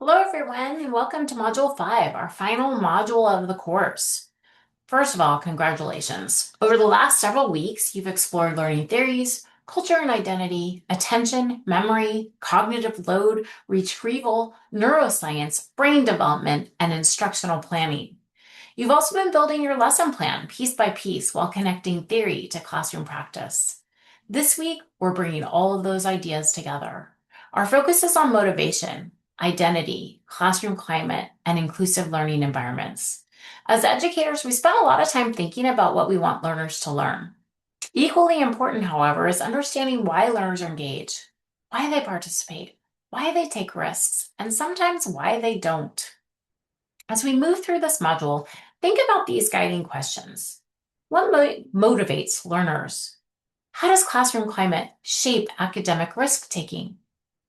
Hello everyone and welcome to Module 5, our final module of the course. First of all, congratulations. Over the last several weeks, you've explored learning theories, culture and identity, attention, memory, cognitive load, retrieval, neuroscience, brain development, and instructional planning. You've also been building your lesson plan piece by piece while connecting theory to classroom practice. This week, we're bringing all of those ideas together. Our focus is on motivation, identity, classroom climate, and inclusive learning environments. As educators, we spend a lot of time thinking about what we want learners to learn. Equally important, however, is understanding why learners engage, why they participate, why they take risks, and sometimes why they don't. As we move through this module, think about these guiding questions. What motivates learners? How does classroom climate shape academic risk-taking?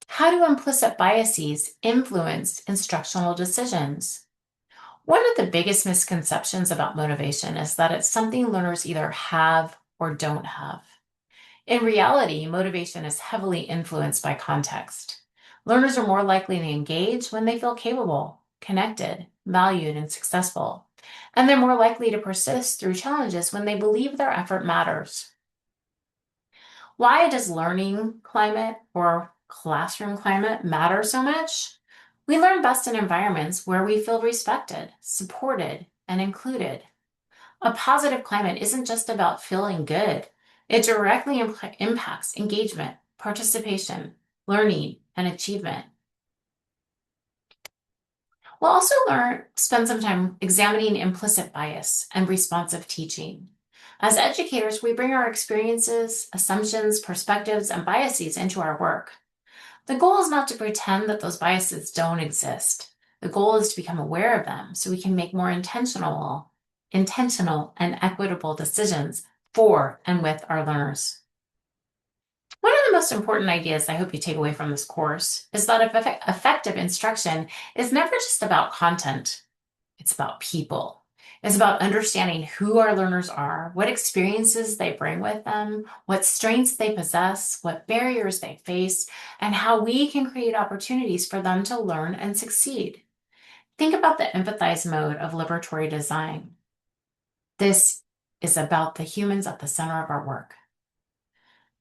How do implicit biases influence instructional decisions? One of the biggest misconceptions about motivation is that it's something learners either have or don't have. In reality, motivation is heavily influenced by context. Learners are more likely to engage when they feel capable, connected, valued, and successful. And they're more likely to persist through challenges when they believe their effort matters. Why does learning climate or classroom climate matter so much? We learn best in environments where we feel respected, supported, and included. A positive climate isn't just about feeling good. It directly impacts engagement, participation, learning, and achievement. We'll also spend some time examining implicit bias and responsive teaching. As educators, we bring our experiences, assumptions, perspectives, and biases into our work. The goal is not to pretend that those biases don't exist. The goal is to become aware of them so we can make more intentional and equitable decisions for and with our learners. One of the most important ideas I hope you take away from this course is that effective instruction is never just about content. It's about people. It's about understanding who our learners are, what experiences they bring with them, what strengths they possess, what barriers they face, and how we can create opportunities for them to learn and succeed. Think about the empathize mode of liberatory design. This is about the humans at the center of our work.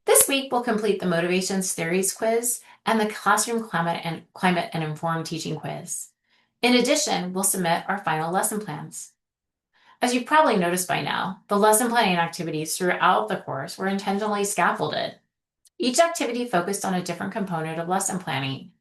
This week, we'll complete the Motivations Theories quiz and the Classroom Climate and Informed Teaching quiz. In addition, we'll submit our final lesson plans. As you've probably noticed by now, the lesson planning activities throughout the course were intentionally scaffolded. Each activity focused on a different component of lesson planning.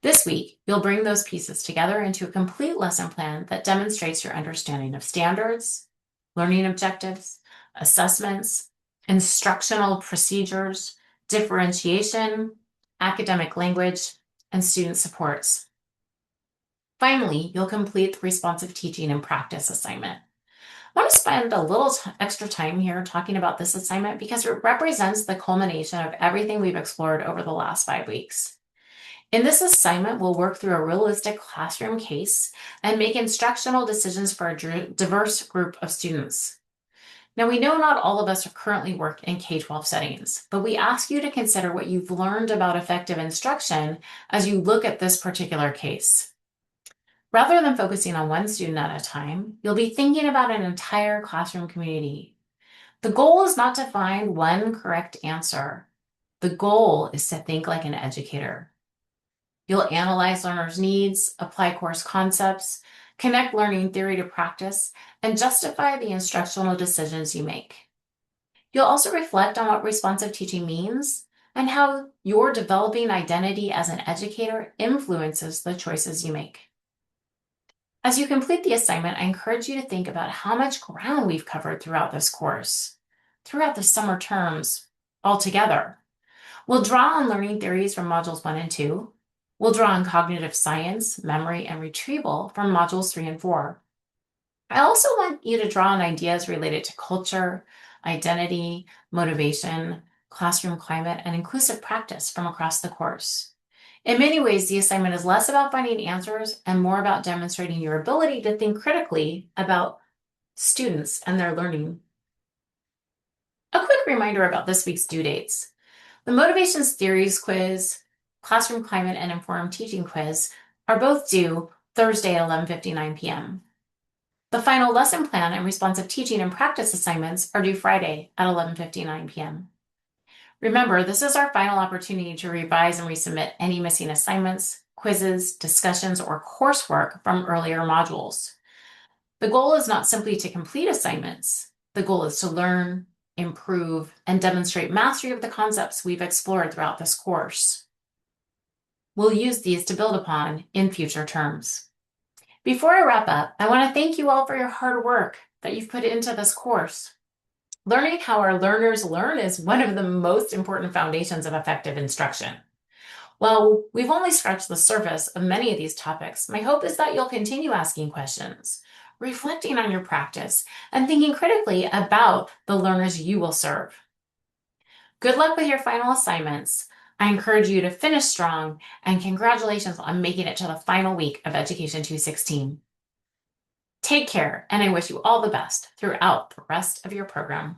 This week, you'll bring those pieces together into a complete lesson plan that demonstrates your understanding of standards, learning objectives, assessments, instructional procedures, differentiation, academic language, and student supports. Finally, you'll complete the responsive teaching and practice assignment. I want to spend a little extra time here talking about this assignment because it represents the culmination of everything we've explored over the last 5 weeks. In this assignment, we'll work through a realistic classroom case and make instructional decisions for a diverse group of students. Now, we know not all of us currently work in K-12 settings, but we ask you to consider what you've learned about effective instruction as you look at this particular case. Rather than focusing on one student at a time, you'll be thinking about an entire classroom community. The goal is not to find one correct answer. The goal is to think like an educator. You'll analyze learners' needs, apply course concepts, connect learning theory to practice, and justify the instructional decisions you make. You'll also reflect on what responsive teaching means and how your developing identity as an educator influences the choices you make. As you complete the assignment, I encourage you to think about how much ground we've covered throughout this course, throughout the summer terms altogether. We'll draw on learning theories from modules 1 and 2. We'll draw on cognitive science, memory, and retrieval from modules 3 and 4. I also want you to draw on ideas related to culture, identity, motivation, classroom climate, and inclusive practice from across the course. In many ways, the assignment is less about finding answers and more about demonstrating your ability to think critically about students and their learning. A quick reminder about this week's due dates. The Motivations Theories quiz, Classroom Climate and Informed Teaching quiz are both due Thursday at 11:59 p.m. The final lesson plan and responsive teaching and practice assignments are due Friday at 11:59 p.m. Remember, this is our final opportunity to revise and resubmit any missing assignments, quizzes, discussions, or coursework from earlier modules. The goal is not simply to complete assignments. The goal is to learn, improve, and demonstrate mastery of the concepts we've explored throughout this course. We'll use these to build upon in future terms. Before I wrap up, I want to thank you all for your hard work that you've put into this course. Learning how our learners learn is one of the most important foundations of effective instruction. While we've only scratched the surface of many of these topics, my hope is that you'll continue asking questions, reflecting on your practice, and thinking critically about the learners you will serve. Good luck with your final assignments. I encourage you to finish strong, and congratulations on making it to the final week of Education 216. Take care, and I wish you all the best throughout the rest of your program.